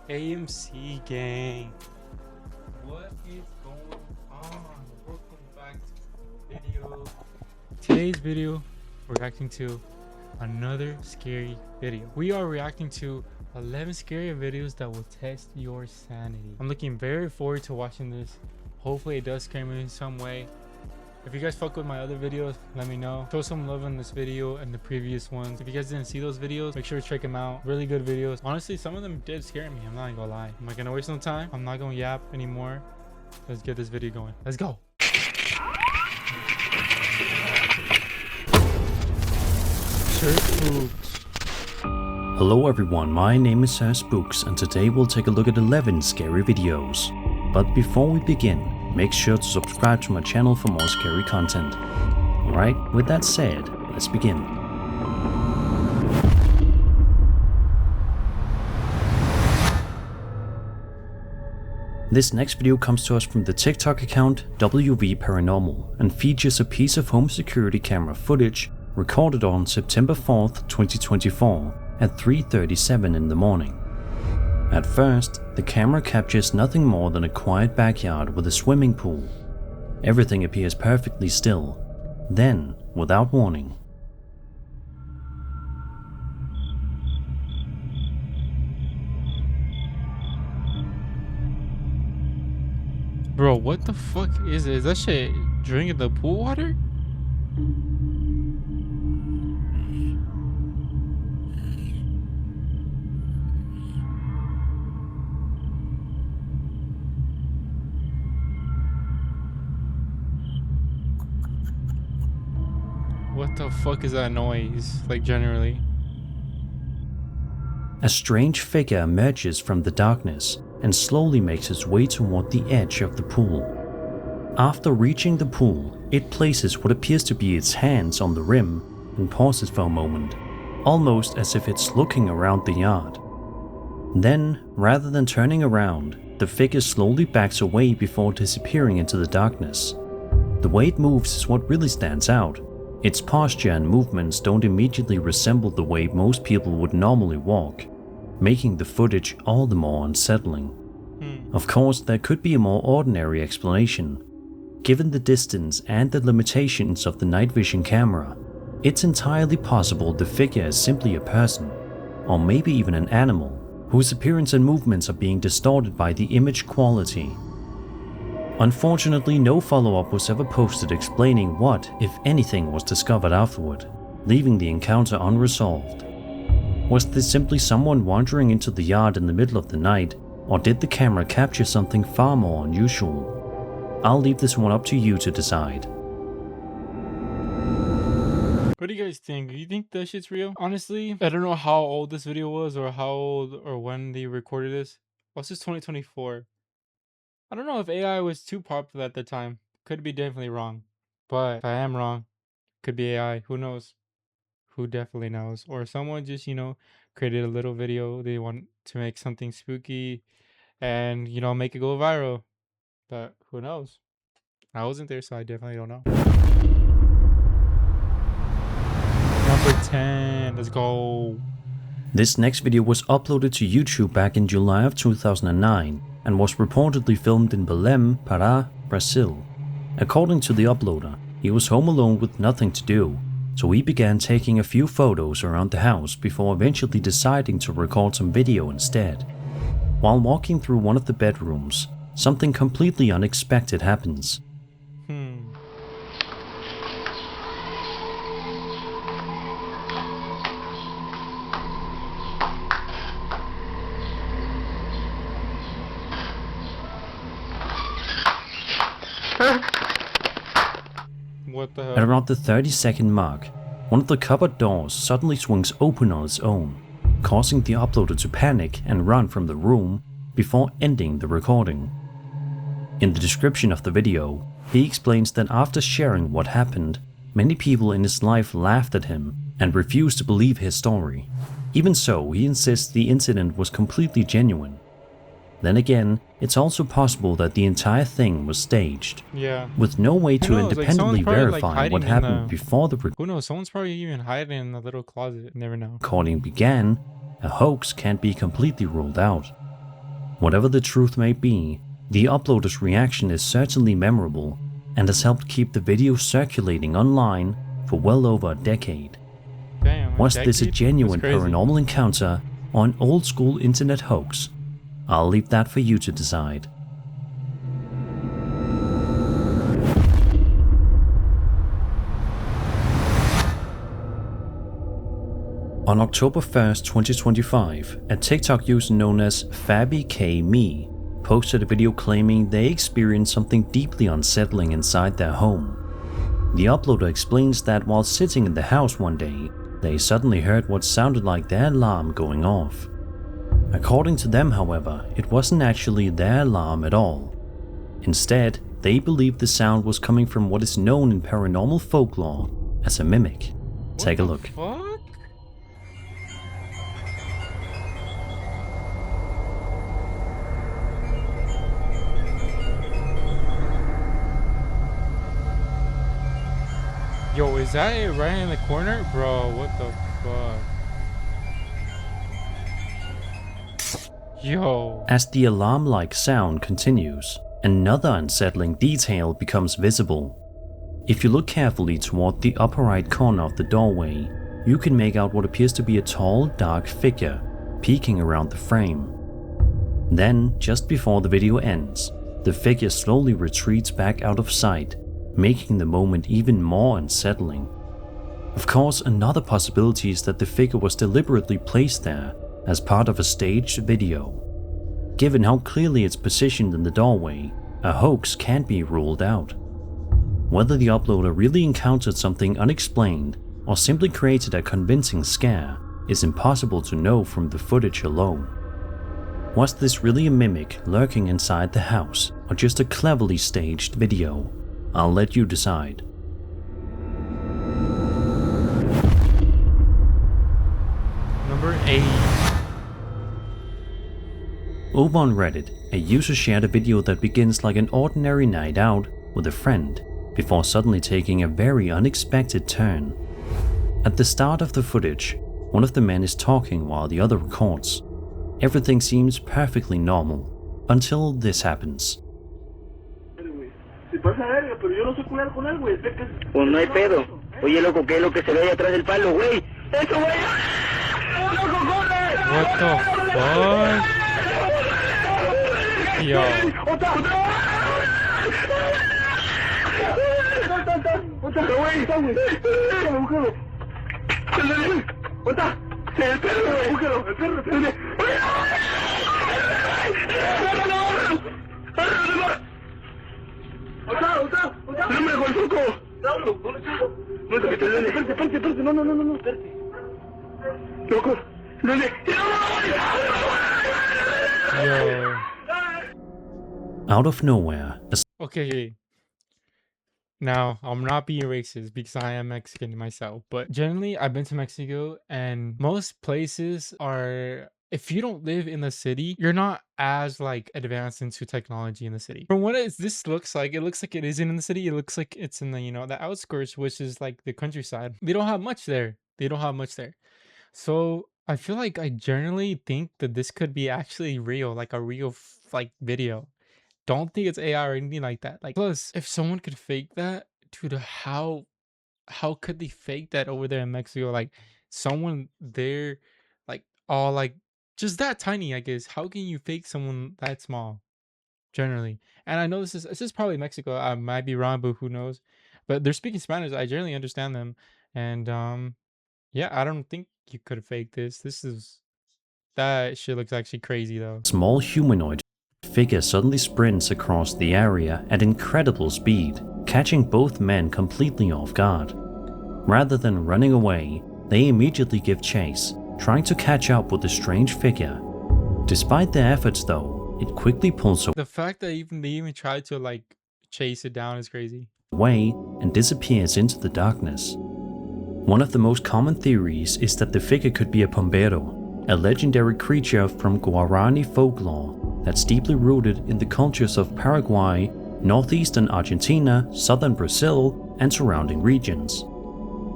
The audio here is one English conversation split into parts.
AMC gang, what is going on? Welcome back to the video. Today's video, we're reacting to another scary video. We are reacting to 11 scary videos that will test your sanity. I'm looking very forward to watching this. Hopefully it does scare me in some way. If you guys fuck with my other videos, let me know. Show some love on this video and the previous ones. If you guys didn't see those videos, make sure to check them out. Really good videos. Honestly, some of them did scare me. I'm not gonna lie. I'm not gonna waste no time. I'm not gonna yap anymore. Let's get this video going. Let's go. Hello everyone, my name is Spooks and today we'll take a look at 11 scary videos. But before we begin, make sure to subscribe to my channel for more scary content. Alright, with that said, let's begin. This next video comes to us from the TikTok account WV Paranormal and features a piece of home security camera footage recorded on September 4th, 2024 at 3:37 in the morning. At first, the camera captures nothing more than a quiet backyard with a swimming pool. Everything appears perfectly still. Then, without warning, Bro, what the fuck is it? Is that shit drinking the pool water? What the fuck is that noise? Like, generally. a strange figure emerges from the darkness and slowly makes its way toward the edge of the pool. After reaching the pool, it places what appears to be its hands on the rim and pauses for a moment, almost as if it's looking around the yard. Then, rather than turning around, the figure slowly backs away before disappearing into the darkness. The way it moves is what really stands out. Its posture and movements don't immediately resemble the way most people would normally walk, making the footage all the more unsettling. Of course, there could be a more ordinary explanation. Given the distance and the limitations of the night vision camera, it's entirely possible the figure is simply a person, or maybe even an animal, whose appearance and movements are being distorted by the image quality. Unfortunately, no follow-up was ever posted explaining what, if anything, was discovered afterward, leaving the encounter unresolved. Was this simply someone wandering into the yard in the middle of the night, or did the camera capture something far more unusual? I'll leave this one up to you to decide. What do you guys think? You think that shit's real? Honestly, I don't know how old this video was or how old or when they recorded this. What's this 2024? I don't know if AI was too popular at the time. Could be definitely wrong. But if I am wrong, could be AI. Who knows? Who definitely knows? Or someone just, created a little video. They want to make something spooky and, make it go viral. But who knows? I wasn't there, so I definitely don't know. Number 10. Let's go. This next video was uploaded to YouTube back in July of 2009 and was reportedly filmed in Belém, Pará, Brazil. According to the uploader, he was home alone with nothing to do, so he began taking a few photos around the house before eventually deciding to record some video instead. While walking through one of the bedrooms, something completely unexpected happens. What the hell? At around the 30-second mark, one of the cupboard doors suddenly swings open on its own, causing the uploader to panic and run from the room before ending the recording. In the description of the video, he explains that after sharing what happened, many people in his life laughed at him and refused to believe his story. Even so, he insists the incident was completely genuine. Then again, it's also possible that the entire thing was staged. Yeah. With no way to independently verify hiding what in happened before the Who knows? Someone's probably even hiding in the little closet. Never know. recording began, a hoax can't be completely ruled out. Whatever the truth may be, the uploader's reaction is certainly memorable and has helped keep the video circulating online for well over a decade. Damn, Was this a genuine That's crazy. paranormal encounter or an old school internet hoax? I'll leave that for you to decide. On October 1st, 2025, a TikTok user known as FabbyKme posted a video claiming they experienced something deeply unsettling inside their home. The uploader explains that while sitting in the house one day, they suddenly heard what sounded like their alarm going off. According to them, however, it wasn't actually their alarm at all. Instead, they believed the sound was coming from what is known in paranormal folklore as a mimic. Take a look. Fuck? Yo, is that it right in the corner? Bro, what the fuck? Yo. As the alarm-like sound continues, another unsettling detail becomes visible. If you look carefully toward the upper right corner of the doorway, you can make out what appears to be a tall, dark figure peeking around the frame. Then, just before the video ends, the figure slowly retreats back out of sight, making the moment even more unsettling. Of course, another possibility is that the figure was deliberately placed there as part of a staged video. Given how clearly it's positioned in the doorway, a hoax can't be ruled out. Whether the uploader really encountered something unexplained or simply created a convincing scare is impossible to know from the footage alone. Was this really a mimic lurking inside the house, or just a cleverly staged video? I'll let you decide. Number 8. Over on Reddit, a user shared a video that begins like an ordinary night out with a friend, before suddenly taking a very unexpected turn. At the start of the footage, one of the men is talking while the other records. Everything seems perfectly normal, until this happens. Pues no hay pedo. Oye, loco, ¿qué es lo que se ve ahí atrás del palo, güey? ¡Eso, güey! ¡Loco, corre! What the fuck? Yo. ¡Otra! Güey, está, güey. Búscalo. ¡Otra! El perro, güey. Búscalo. El perro, ¡Otra! ¡No me dejó el foco! No, espérate, no, espérate. Loco, ¿dónde? Yo. Out of nowhere, a Okay. Now, I'm not being racist because I am Mexican myself, but generally, I've been to Mexico, and most places are, if you don't live in the city, you're not as like advanced into technology in the city. From what this looks like, it looks like it isn't in the city. It looks like it's in the, the outskirts, which is like the countryside. They don't have much there. So I feel like I generally think that this could be actually real, like a real like video. Don't think it's AI or anything like that. Like, plus, if someone could fake that, dude, how could they fake that over there in Mexico? Like, someone there, like, all like just that tiny, I guess. How can you fake someone that small? Generally, and I know this is probably Mexico. I might be wrong, but who knows? But they're speaking Spanish. I generally understand them, and yeah, I don't think you could fake this. That shit looks actually crazy though. small humanoid figure suddenly sprints across the area at incredible speed, catching both men completely off guard. Rather than running away, they immediately give chase, trying to catch up with the strange figure. Despite their efforts though, it quickly pulls The fact that they even tried to like chase it down is crazy. away and disappears into the darkness. One of the most common theories is that the figure could be a pombero, a legendary creature from Guarani folklore that's deeply rooted in the cultures of Paraguay, northeastern Argentina, southern Brazil, and surrounding regions.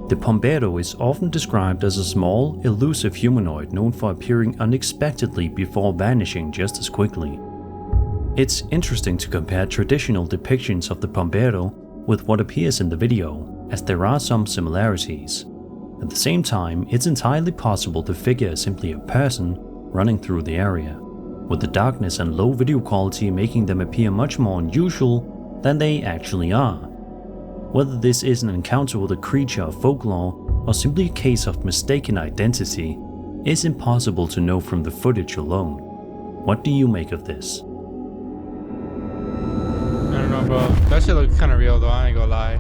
The Pombero is often described as a small, elusive humanoid known for appearing unexpectedly before vanishing just as quickly. It's interesting to compare traditional depictions of the Pombero with what appears in the video, as there are some similarities. At the same time, it's entirely possible the figure is simply a person running through the area, with the darkness and low video quality making them appear much more unusual than they actually are. Whether this is an encounter with a creature of folklore or simply a case of mistaken identity is impossible to know from the footage alone. What do you make of this? I don't know, bro. That shit looks kind of real, though. I ain't gonna lie.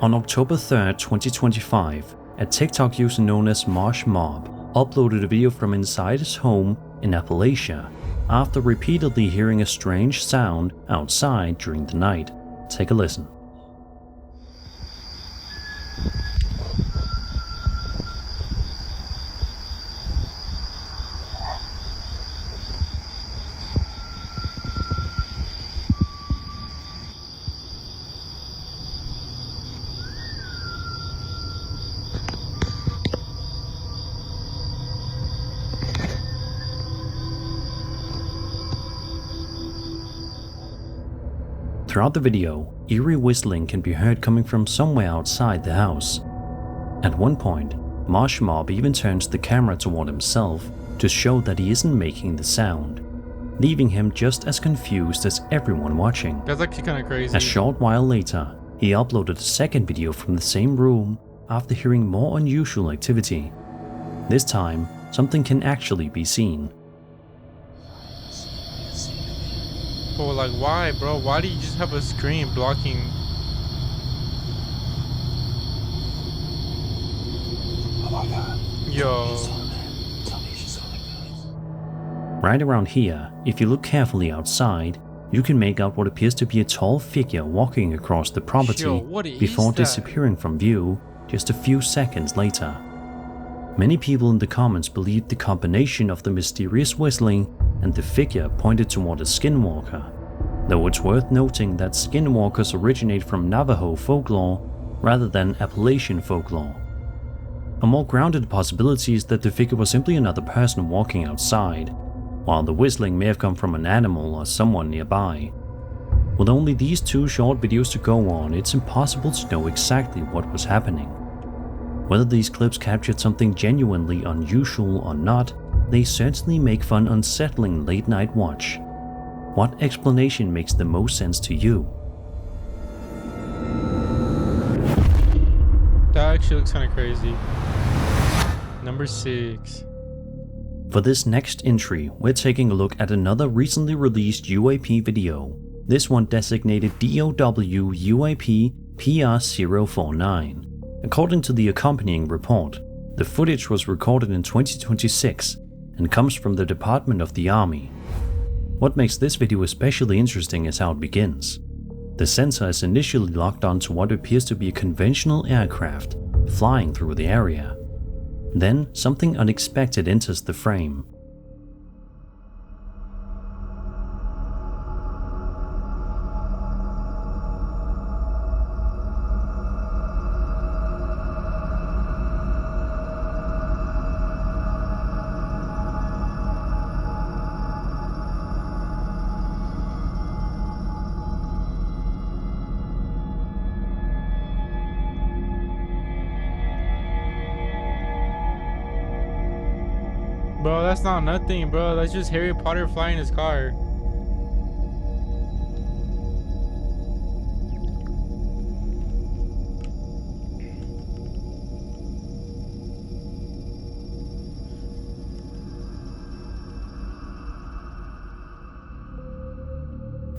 On October 3rd, 2025, a TikTok user known as Marsh Mob uploaded a video from inside his home in Appalachia after repeatedly hearing a strange sound outside during the night. Take a listen. Throughout the video, eerie whistling can be heard coming from somewhere outside the house. At one point, Marsh Mob even turns the camera toward himself to show that he isn't making the sound, leaving him just as confused as everyone watching. That's actually kind of crazy. A short while later, he uploaded a second video from the same room after hearing more unusual activity. This time, something can actually be seen. But like, why, bro? Why do you just have a screen blocking? Oh my god. Yo. Tell me she saw that, guys. Right around here, if you look carefully outside, you can make out what appears to be a tall figure walking across the property Yo, what is before that? disappearing from view just a few seconds later. Many people in the comments believe the combination of the mysterious whistling and the figure pointed toward a skinwalker, though it's worth noting that skinwalkers originate from Navajo folklore rather than Appalachian folklore. A more grounded possibility is that the figure was simply another person walking outside, while the whistling may have come from an animal or someone nearby. With only these two short videos to go on, it's impossible to know exactly what was happening. Whether these clips captured something genuinely unusual or not, they certainly make for an unsettling late-night watch. What explanation makes the most sense to you? That actually looks kind of crazy. Number 6. For this next entry, we're taking a look at another recently released UAP video, this one designated DOW UAP PR049. According to the accompanying report, the footage was recorded in 2026 and comes from the Department of the Army. What makes this video especially interesting is how it begins. The sensor is initially locked onto what appears to be a conventional aircraft flying through the area. Then something unexpected enters the frame. Bro, that's not nothing, bro. That's just Harry Potter flying his car.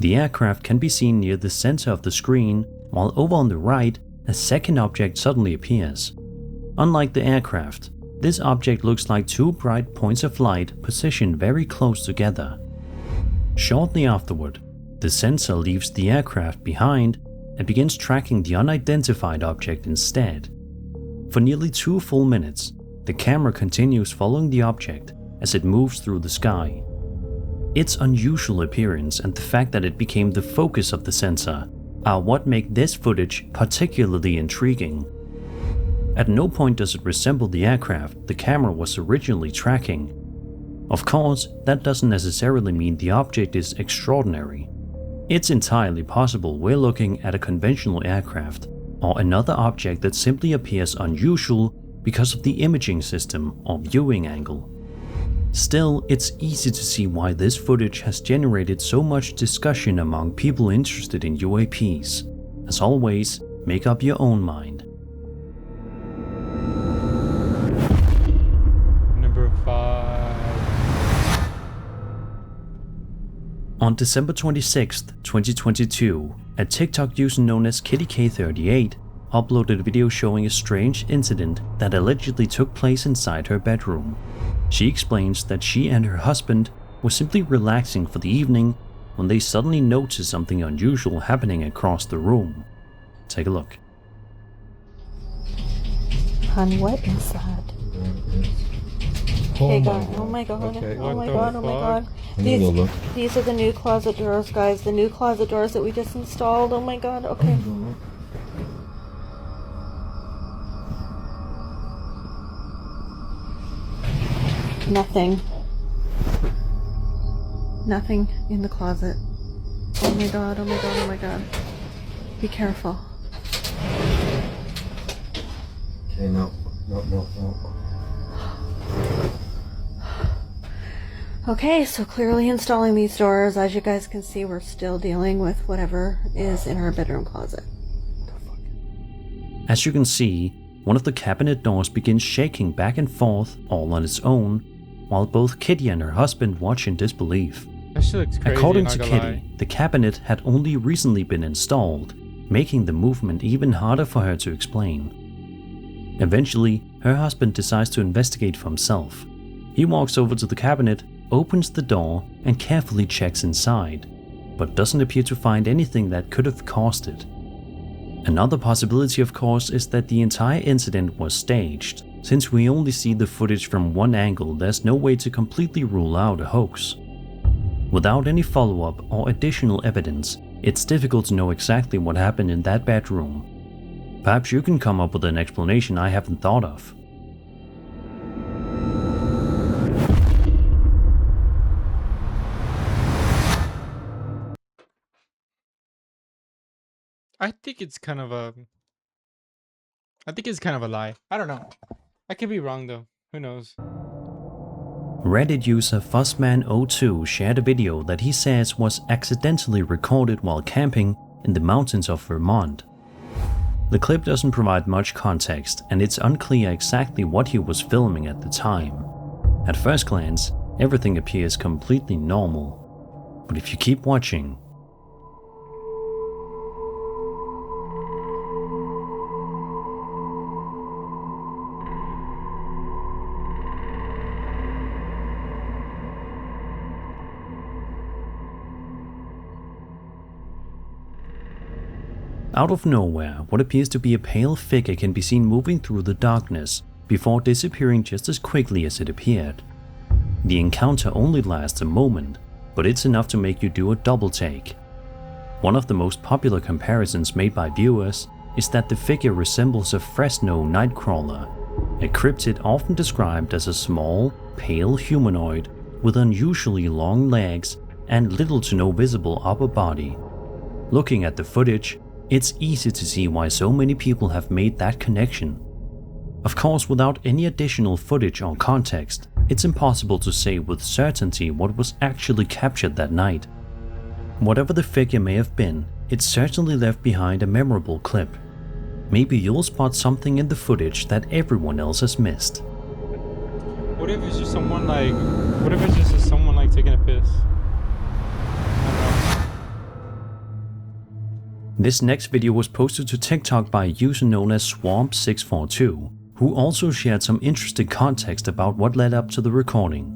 The aircraft can be seen near the center of the screen, while over on the right, a second object suddenly appears. Unlike the aircraft, this object looks like two bright points of light positioned very close together. Shortly afterward, the sensor leaves the aircraft behind and begins tracking the unidentified object instead. For nearly 2 full minutes, the camera continues following the object as it moves through the sky. Its unusual appearance and the fact that it became the focus of the sensor are what make this footage particularly intriguing. At no point does it resemble the aircraft the camera was originally tracking. Of course, that doesn't necessarily mean the object is extraordinary. It's entirely possible we're looking at a conventional aircraft, or another object that simply appears unusual because of the imaging system or viewing angle. Still, it's easy to see why this footage has generated so much discussion among people interested in UAPs. As always, make up your own mind. Number 5. On December 26, 2022, a TikTok user known as KittyK38 uploaded a video showing a strange incident that allegedly took place inside her bedroom. She explains that she and her husband were simply relaxing for the evening when they suddenly noticed something unusual happening across the room. Take a look. Hon, what is that? Okay, guys. Oh my god. Okay. Oh my What god. the Oh my fuck? god. I'm gonna go look. These are the new closet doors, guys. The new closet doors that we just installed. Oh my god. Okay. Nothing. Nothing in the closet. Oh my god. Oh my god. Oh my god. Be careful. Okay, no. Okay, so clearly installing these doors, as you guys can see, we're still dealing with whatever is in our bedroom closet. As you can see, one of the cabinet doors begins shaking back and forth all on its own, while both Kitty and her husband watch in disbelief. That shit looks crazy. According not to gonna Kitty, lie. the cabinet had only recently been installed, making the movement even harder for her to explain. Eventually, her husband decides to investigate for himself. He walks over to the cabinet, opens the door, and carefully checks inside, but doesn't appear to find anything that could have caused it. Another possibility, of course, is that the entire incident was staged. Since we only see the footage from one angle, there's no way to completely rule out a hoax. Without any follow-up or additional evidence, it's difficult to know exactly what happened in that bedroom. Perhaps you can come up with an explanation I haven't thought of. I think it's kind of a lie. I don't know. I could be wrong though. Who knows? Reddit user Fuzzman02 shared a video that he says was accidentally recorded while camping in the mountains of Vermont. The clip doesn't provide much context, and it's unclear exactly what he was filming at the time. At first glance, everything appears completely normal. But if you keep watching, out of nowhere, what appears to be a pale figure can be seen moving through the darkness before disappearing just as quickly as it appeared. The encounter only lasts a moment, but it's enough to make you do a double take. One of the most popular comparisons made by viewers is that the figure resembles a Fresno nightcrawler, a cryptid often described as a small, pale humanoid with unusually long legs and little to no visible upper body. Looking at the footage, it's easy to see why so many people have made that connection. Of course, without any additional footage or context, it's impossible to say with certainty what was actually captured that night. Whatever the figure may have been, it certainly left behind a memorable clip. Maybe you'll spot something in the footage that everyone else has missed. What if it's just someone like? What if it's just someone like taking a piss? This next video was posted to TikTok by a user known as Swamp642, who also shared some interesting context about what led up to the recording.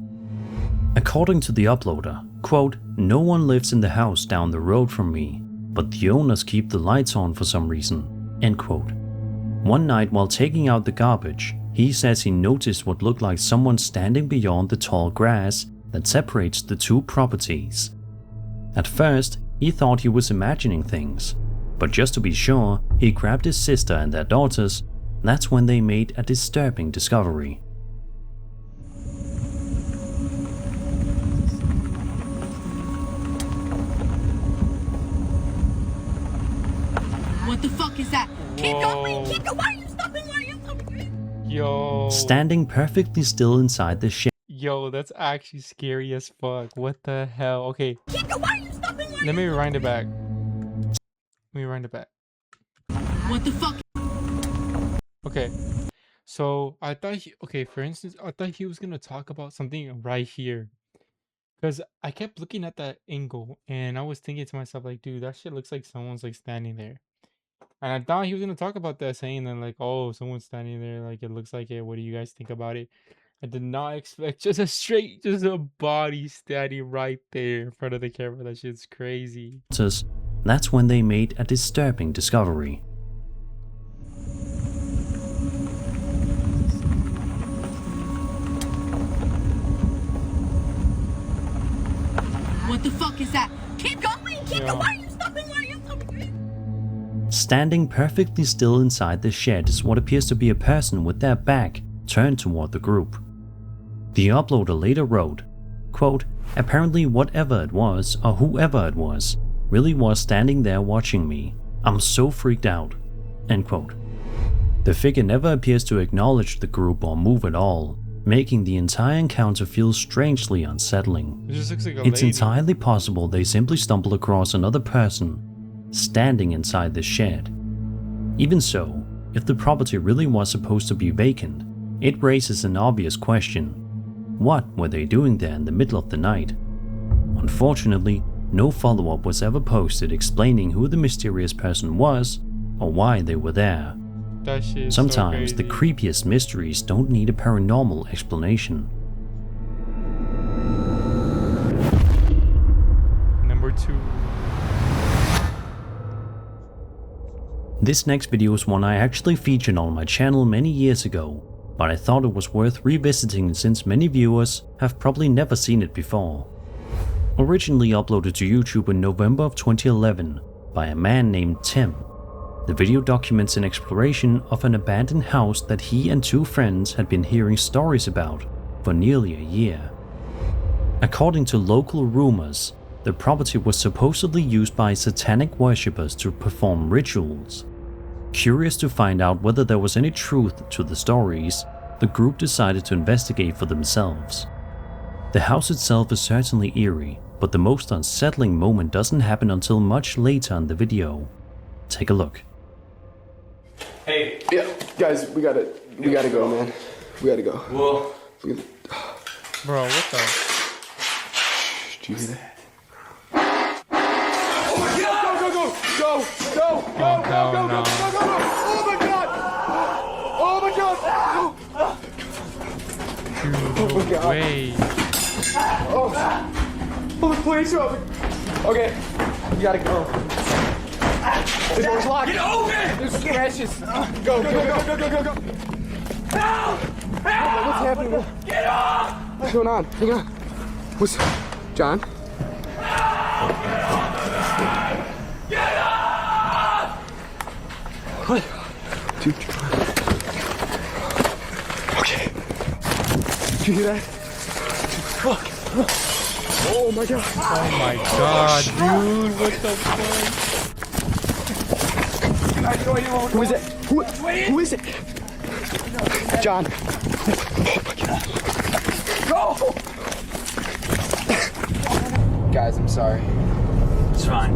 According to the uploader, quote, "No one lives in the house down the road from me, but the owners keep the lights on for some reason," end quote. One night while taking out the garbage, he says he noticed what looked like someone standing beyond the tall grass that separates the two properties. At first, he thought he was imagining things, But just to be sure, he grabbed his sister and their daughters. That's when they made a disturbing discovery. What the fuck is that? Keep Whoa. going! Keep going! Why are you stopping? Why are you stopping? Yo. Standing perfectly still inside the shed. Yo, that's actually scary as fuck. What the hell? Okay, Keep going! Why are you stopping? let me rewind it back. Let me rewind it back. What the fuck? Okay, so I thought okay, for instance, I thought he was gonna talk about something right here. Because I kept looking at that angle and I was thinking to myself, like, dude, that shit looks like someone's like standing there. And I thought he was gonna talk about that, saying that like, oh, someone's standing there, like it looks like it. What do you guys think about it? I did not expect just a body standing right there in front of the camera. That shit's crazy. That's when they made a disturbing discovery. What the fuck is that? Keep going! Keep Yeah. going! Why are you stopping? Why are you stopping? Standing perfectly still inside the shed is what appears to be a person with their back turned toward the group. The uploader later wrote, quote, "Apparently whatever it was, or whoever it was, really was standing there watching me. I'm so freaked out." End quote. The figure never appears to acknowledge the group or move at all, making the entire encounter feel strangely unsettling. It just looks like a It's lady. entirely possible they simply stumbled across another person standing inside the shed. Even so, if the property really was supposed to be vacant, it raises an obvious question. What were they doing there in the middle of the night? Unfortunately, no follow-up was ever posted explaining who the mysterious person was or why they were there. That shit is Sometimes so the crazy. creepiest mysteries don't need a paranormal explanation. Number 2. This next video is one I actually featured on my channel many years ago, but I thought it was worth revisiting since many viewers have probably never seen it before. Originally uploaded to YouTube in November of 2011 by a man named Tim, the video documents an exploration of an abandoned house that he and 2 friends had been hearing stories about for nearly a year. According to local rumors, the property was supposedly used by satanic worshippers to perform rituals. Curious to find out whether there was any truth to the stories, the group decided to investigate for themselves. The house itself is certainly eerie, but the most unsettling moment doesn't happen until much later in the video. Take a look. Hey. Yeah, guys, we gotta go, man. We gotta go. Well. Bro, what the? Did you hear that? Go! Oh, hell no. Oh my god! Oh my god! Dude, no way. Oh, please help me. Okay, we gotta go. The door's locked. Get open! There's scratches. Go. Help! Help! What's happening? Get off! What's going on? Hang on. What's... John? Get up! What? Dude. Okay. Did you hear that? Fuck. Oh my god. Oh my god, dude, what the fuck? Who is it? Who is it? John. Oh my god. Go! Guys, I'm sorry. It's fine.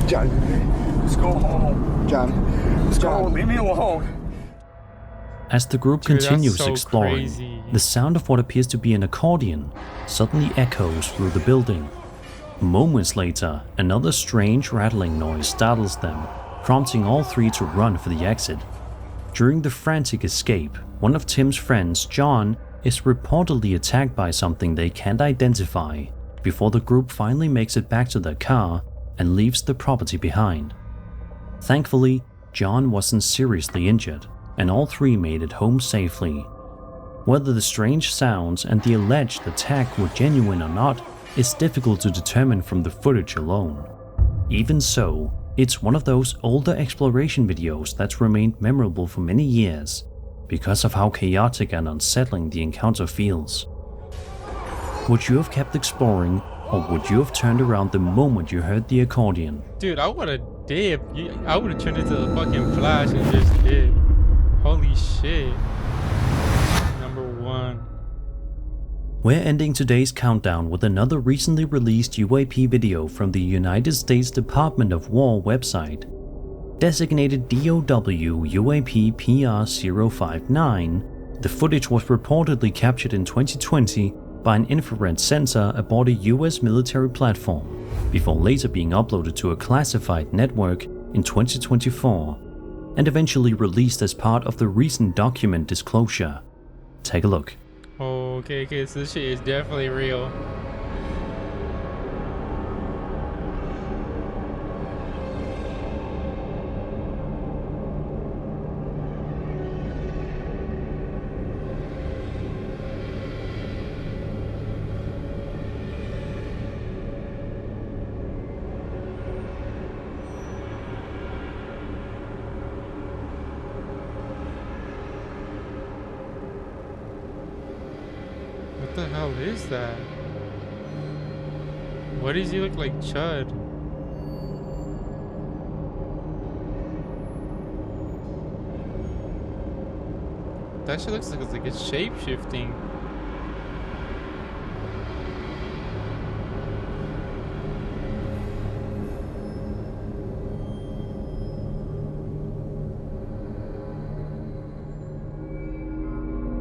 John. Let's go home. John. Let's go home. Leave me alone. As the group Dude, that's continues so exploring, crazy. the sound of what appears to be an accordion suddenly echoes through the building. Moments later, another strange rattling noise startles them, prompting all 3 to run for the exit. During the frantic escape, one of Tim's friends, John, is reportedly attacked by something they can't identify before the group finally makes it back to their car and leaves the property behind. Thankfully, John wasn't seriously injured, and all 3 made it home safely. Whether the strange sounds and the alleged attack were genuine or not is difficult to determine from the footage alone. Even so, It's one of those older exploration videos that's remained memorable for many years because of how chaotic and unsettling the encounter feels. Would you have kept exploring, or would you have turned around the moment you heard the accordion? Dude, I would have dipped. I would have turned into a fucking Flash and just dipped. Holy shit. Number 1. We're ending today's countdown with another recently released UAP video from the United States Department of War website. Designated DOW UAP PR059, the footage was reportedly captured in 2020 by an infrared sensor aboard a US military platform, before later being uploaded to a classified network in 2024, and eventually released as part of the recent document disclosure. Take a look. Oh, okay, so this shit is definitely real. What the hell is that? Why does he look like Chud? That shit looks like it's shape-shifting.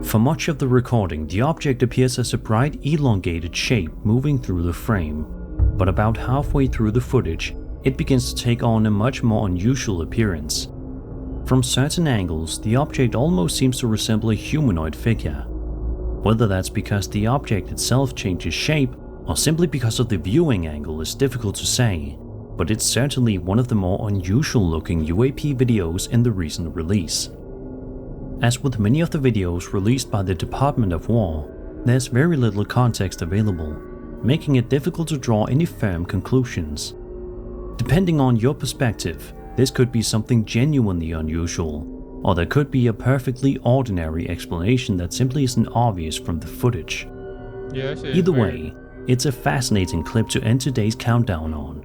For much of the recording, the object appears as a bright elongated shape moving through the frame, but about halfway through the footage, it begins to take on a much more unusual appearance. From certain angles, the object almost seems to resemble a humanoid figure. Whether that's because the object itself changes shape, or simply because of the viewing angle is difficult to say, but it's certainly one of the more unusual looking UAP videos in the recent release. As with many of the videos released by the Department of War, there's very little context available, making it difficult to draw any firm conclusions. Depending on your perspective, this could be something genuinely unusual, or there could be a perfectly ordinary explanation that simply isn't obvious from the footage. Yeah, Either way, it's a fascinating clip to end today's countdown on.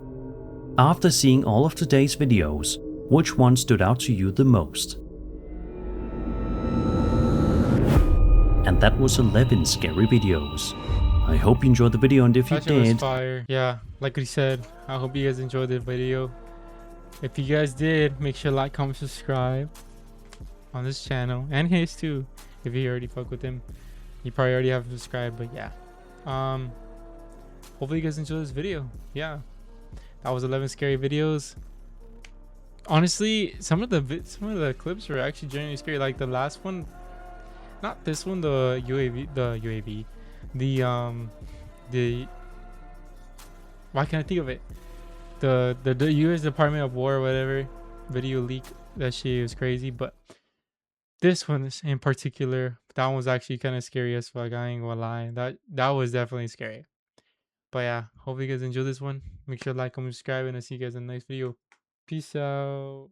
After seeing all of today's videos, which one stood out to you the most? And that was 11 scary videos. I hope you enjoyed the video, and if you that shit was did, fire. Yeah, like we said, I hope you guys enjoyed the video. If you guys did, make sure to like, comment, subscribe on this channel, and his too. If you already fuck with him, you probably already have subscribed, but yeah. Hopefully you guys enjoyed this video. Yeah, that was 11 scary videos. Honestly, some of the clips were actually genuinely scary. Like the last one, not this one, the UAV, why can't I think of it? The U.S. Department of War or whatever video leak. That shit was crazy, but this one in particular, that one was actually kind of scary as fuck. I ain't gonna lie. That was definitely scary. But yeah, hopefully you guys enjoy this one. Make sure to like, comment, subscribe, and I'll see you guys in the next video. Peace out.